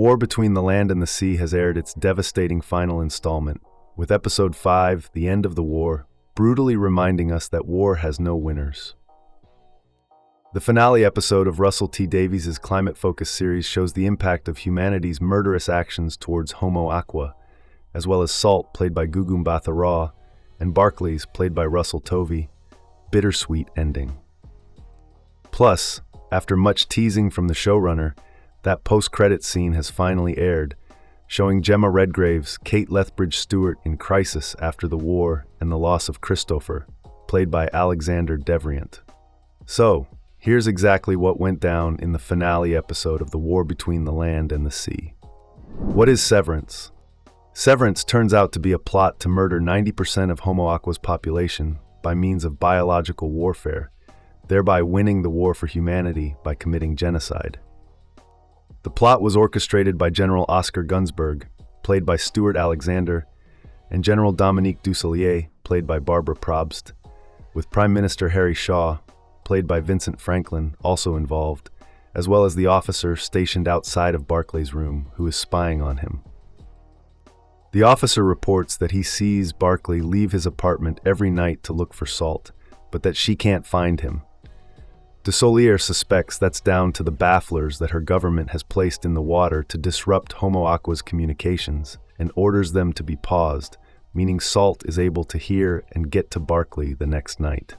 War Between the Land and the Sea has aired its devastating final installment, with Episode 5, The End of the War, brutally reminding us that war has no winners. The finale episode of Russell T Davies' climate-focused series shows the impact of humanity's murderous actions towards Homo Aqua, as well as Salt, played by Gugu Mbatha-Raw, and Barclay's, played by Russell Tovey. Bittersweet ending. Plus, after much teasing from the showrunner, that post-credit scene has finally aired, showing Gemma Redgrave's Kate Lethbridge-Stewart in crisis after the war and the loss of Christofer, played by Alexander Devrient. So, here's exactly what went down in the finale episode of The War Between the Land and the Sea. What is Severance? Severance turns out to be a plot to murder 90% of Homo Aqua's population by means of biological warfare, thereby winning the war for humanity by committing genocide. The plot was orchestrated by General Oscar Gunsberg, played by Stuart Alexander, and General Dominique Dusselier, played by Barbara Probst, with Prime Minister Harry Shaw, played by Vincent Franklin, also involved, as well as the officer stationed outside of Barclay's room who is spying on him. The officer reports that he sees Barclay leave his apartment every night to look for Salt, but that she can't find him. Dusselier suspects that's down to the bafflers that her government has placed in the water to disrupt Homo Aqua's communications and orders them to be paused, meaning Salt is able to hear and get to Barclay the next night.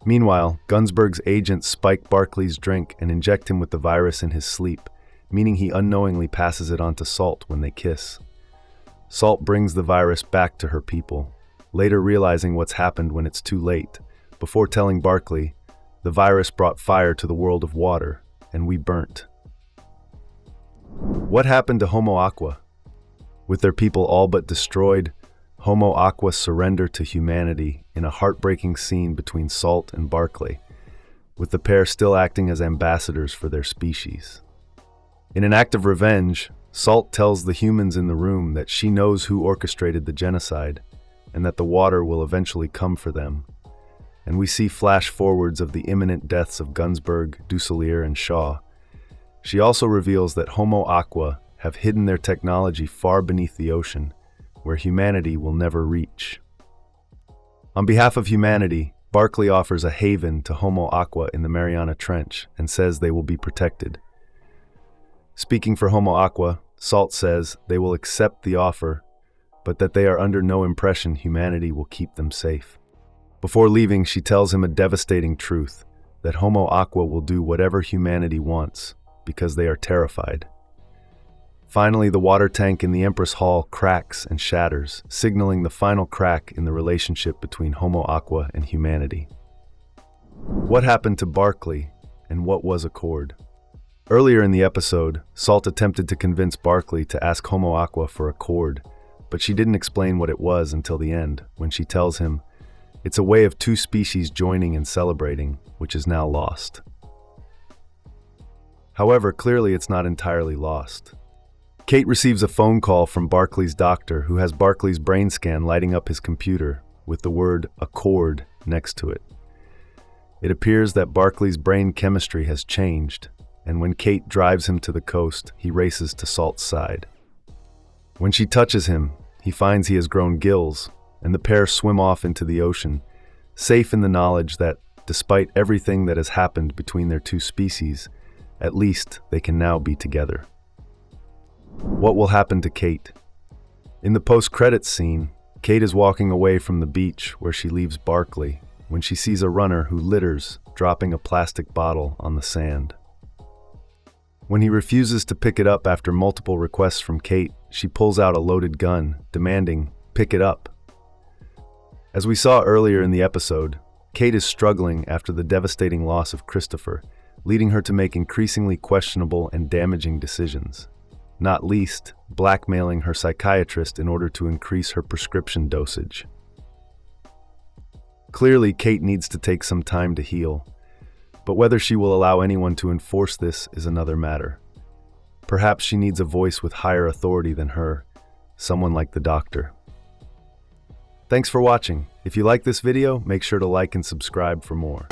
Meanwhile, Gunsberg's agents spike Barclay's drink and inject him with the virus in his sleep, meaning he unknowingly passes it on to Salt when they kiss. Salt brings the virus back to her people, later realizing what's happened when it's too late, before telling Barclay, the virus brought fire to the world of water, and we burnt. What happened to Homo Aqua? With their people all but destroyed, Homo Aqua surrender to humanity in a heartbreaking scene between Salt and Barclay, with the pair still acting as ambassadors for their species. In an act of revenge, Salt tells the humans in the room that she knows who orchestrated the genocide, and that the water will eventually come for them. And we see flash forwards of the imminent deaths of Gunsberg, Dusselier, and Shaw. She also reveals that Homo Aqua have hidden their technology far beneath the ocean, where humanity will never reach. On behalf of humanity, Barclay offers a haven to Homo Aqua in the Mariana Trench and says they will be protected. Speaking for Homo Aqua, Salt says they will accept the offer, but that they are under no impression humanity will keep them safe. Before leaving, she tells him a devastating truth, that Homo Aqua will do whatever humanity wants, because they are terrified. Finally, the water tank in the Empress Hall cracks and shatters, signaling the final crack in the relationship between Homo Aqua and humanity. What happened to Barclay, and what was Accord? Earlier in the episode, Salt attempted to convince Barclay to ask Homo Aqua for Accord, but she didn't explain what it was until the end, when she tells him, it's a way of two species joining and celebrating, which is now lost. However, clearly it's not entirely lost. Kate receives a phone call from Barclay's doctor, who has Barclay's brain scan lighting up his computer with the word Accord next to it. It appears that Barclay's brain chemistry has changed, and when Kate drives him to the coast, he races to Salt's side. When she touches him, he finds he has grown gills, and the pair swim off into the ocean, safe in the knowledge that, despite everything that has happened between their two species, at least they can now be together. What will happen to Kate? In the post-credits scene, Kate is walking away from the beach where she leaves Barclay when she sees a runner who litters, dropping a plastic bottle on the sand. When he refuses to pick it up after multiple requests from Kate, she pulls out a loaded gun, demanding, "Pick it up." As we saw earlier in the episode, Kate is struggling after the devastating loss of Christofer, leading her to make increasingly questionable and damaging decisions, not least blackmailing her psychiatrist in order to increase her prescription dosage. Clearly, Kate needs to take some time to heal, but whether she will allow anyone to enforce this is another matter. Perhaps she needs a voice with higher authority than her, someone like the doctor. Thanks for watching. If you like this video, make sure to like and subscribe for more.